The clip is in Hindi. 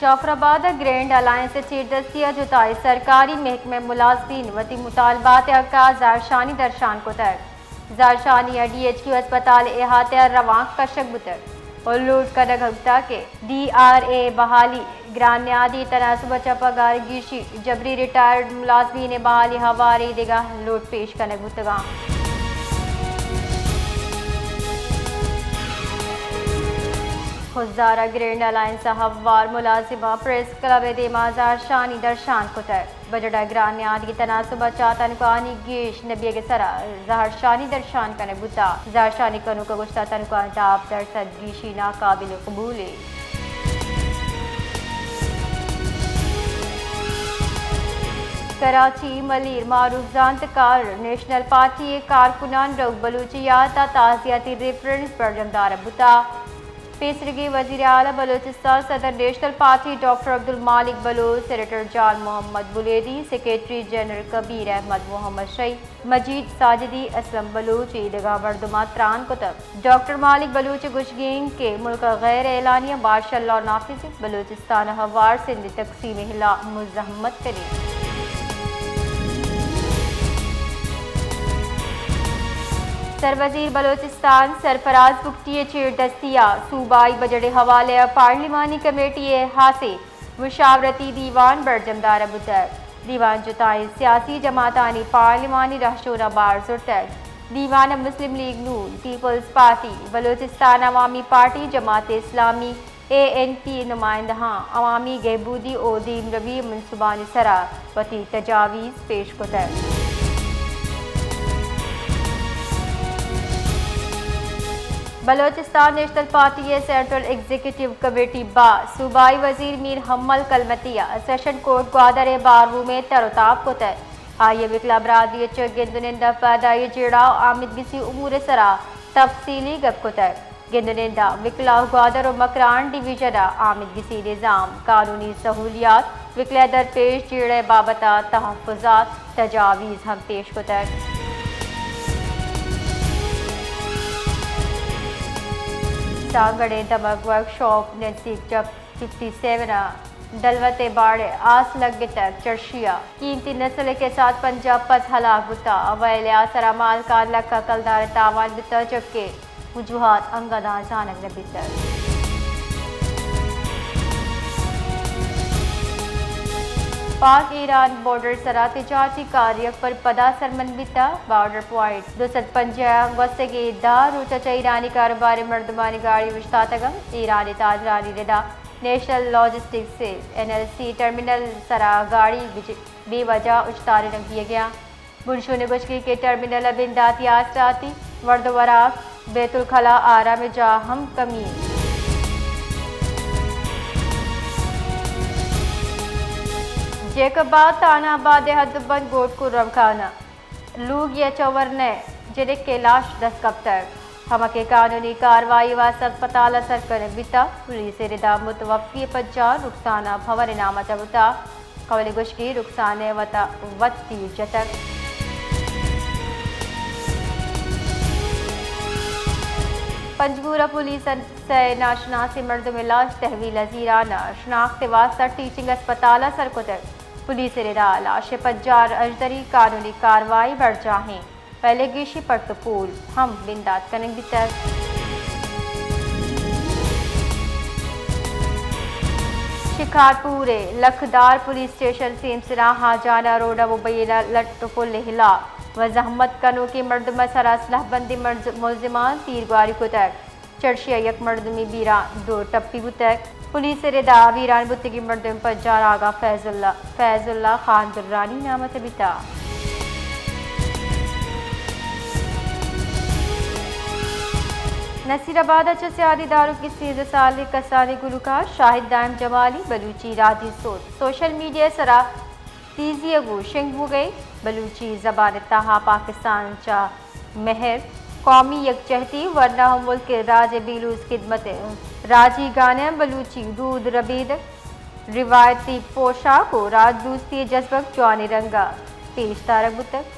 जाफराबाद ग्रैंड अलायंस चीफ दस्तिया जुताई सरकारी महकमे मुलाजमीन वती मुतालबात का जारशानी दर्शान को तक जारशानी DHQ अस्पताल अहाते रवां कशक बुतर और लूट कनक हफ्ता के DRA बहाली ग्रान्यादी तनासुब चपगार गिशी जबरी रिटायर्ड मुलाजमीन बहाली हवारी दिगा लूट पेश कनक बुतगा खुजदारा ग्रैंड अलायंस हवार मुलाजिमा प्रेस क्लब देमाजार शानी दर्शान कुतर बजड़ा ग्रान्याद की तनासुब चातन कानी गेश नबी के सरा जहर शानी दर्शान कने बुता जार शानी कनु का गुस्ता तनकान ताप दरसद गीशी नाकाबिल कबूले कराची मलिर मारूफ जानतकार नेशनल पार्टी कारकुनान रग बलूचियात ताजियाती रेफरेंस पर जमदार बुता पेसरगी वजीर आला बलोचिस्तान सदर नेशनल पार्टी डॉक्टर अब्दुल मालिक बलोच सेनेटर जान मोहम्मद बुलेदी सेक्रेटरी जनरल कबीर अहमद मोहम्मद शई मजीद साजिदी असलम बलूच ईदगाह वर्दमा त्रान कुतब डॉक्टर मालिक बलूच गुशगीन के मुल्क गैर एलानिया मार्शल लॉ नाफिज बलूचिस्तान हवार सिंध तकसीम हिला मुजम्मत करें सरवजीर बलोचिस्तान सरफराज बुख्ती चेर दस्तिया सूबाई बजट हवाले पार्लिमानी कमेटी हासे मुशावरती दीवान बरजमदार बुतर दीवान जुताई सियासी जमातानी पार्लिमानी रहशोरा बार जुर्तक दीवान मुस्लिम लीग नून पीपल्स पार्टी बलोचिस्तान अवामी पार्टी जमात इस्लामी ANP नुमाइंदहा अवामी गहबूदी ओदीम रबी मनसूबानी सरा वती तजावीज़ पेश कुतर Balochistan national party central executive committee बा सूबाई वजीर मीर हम्मल कलमतिया सेशन कोर्ट ग्वादर बारवू में तरोताब को तय आइए विकला बरादरी गेंदुनिंदा पैदाई जेड़ाव आमिद बिसी उमूर सरा तफसीली गप को तय गेंदुनिंदा विकला ग्वादर और मकरान डिवीजन आमिद बिसी निज़ाम कानूनी सहूलियात विकला दरपेश जेड़े बाबता तहफ़्फ़ुज़ात तजावीज़ हम पेश को तय सांगड़े दमक वर्कशॉप नजदीक जब 57 दलवते बाड़े आस लग तक चर्शिया कीमती नस्ल के साथ पंजाब पस हलाक बुता अवैल आसरा माल का लक्का कलदार तावान बिता जबकि वजूहात अंगदा जानक न बितर पाक ईरान बॉर्डर सरा तिजारती कार्य पर पदा सरमन बिता बॉर्डर पॉइंट 250 वस्तगे दार ऊंचा ईरानी कारोबारी मर्दमानी गाड़ी विश्तातगम ईरानी ताजरानी रिदा नेशनल लॉजिस्टिक्स से NLC टर्मिनल सरा गाड़ी बेवजह उछतारे न किया गया बुनशो ने गुशकी के टर्मिनल अब इंदाती आसराती वर्दवराक बैतुल खला आरा में जा हम कमी जेकबाद तानाबाद हदबंद गोट को रमखाना लूग या चवर ने जिले कैलाश 10 कब तक हमके कानूनी कार्रवाई वास्ते अस्पताल असर कर बिता पुलिस रिदा मुतवफ़ी पज्जा रुखसाना भवर इनामा चबुता कवली गुशकी रुखसाने वता वत्ती जतक पंजगूरा पुलिस से नाशनासी मर्द मिलाज तहवील अजीराना शनाख्त वास्ता टीचिंग अस्पताल असर को तक पुलिस रिदा लाश पज्जार अजदरी कानूनी कार्रवाई बढ़ जाएं पहले गिशी पटपूल हम बिंदात कनेक बितर शिकारपुरे लखदार पुलिस स्टेशन सेमसरा हाजाना रोडा मुबैना लटफुल हिला वजहमत कनो की मर्दमा सरासलाह बंदी मुलजिमान तीरगारी को तक चर्शिया यक मर्दमी बीरा 2 टप्पी बुतक पुलिस रिदा वीरान बुत्ती की मर्दम पज्जार आगा फैजुल्ला खान दुर्रानी नाम से बिता नसीराबाद सियादी दारू की 13 साल कसानी गुलकार शाहिद दाम जमाली बलूची राजी सोशल मीडिया सरा तीजी अगू शिंग हो गए बलूची जबान तहा पाकिस्तान चा महर कौमी यकजहती वरना हम मुल्क के राज बिलूस खिदमत राजी गाने बलूची दूध रबीद रिवायती पोशाक को राजदूस्ती जज्बक जवानी रंगा पेश तारक बुतक